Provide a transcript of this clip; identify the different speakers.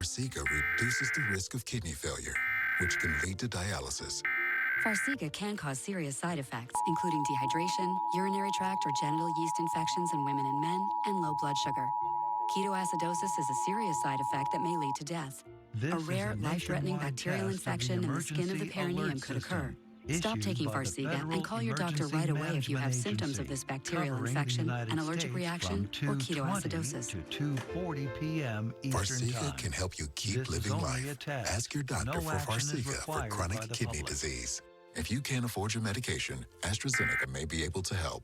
Speaker 1: Farxiga reduces the risk of kidney failure, which can lead to dialysis.
Speaker 2: Farxiga can cause serious side effects, including dehydration, urinary tract or genital yeast infections in women and men, and low blood sugar. Ketoacidosis is a serious side effect that may lead to death. A rare, life-threatening bacterial infection in the skin of the perineum could occur. Stop taking Farxiga and call your doctor right away if you have symptoms of this bacterial infection, an allergic reaction, or ketoacidosis.
Speaker 3: To 2:40 p.m. Eastern
Speaker 1: Farxiga
Speaker 3: Time.
Speaker 1: can help you keep
Speaker 3: This is
Speaker 1: living
Speaker 3: only a
Speaker 1: life.
Speaker 3: test.
Speaker 1: Ask your doctor
Speaker 3: No
Speaker 1: for
Speaker 3: action is
Speaker 1: Farxiga for
Speaker 3: required by
Speaker 1: chronic
Speaker 3: the
Speaker 1: kidney
Speaker 3: public.
Speaker 1: disease. If you can't afford your medication, AstraZeneca may be able to help.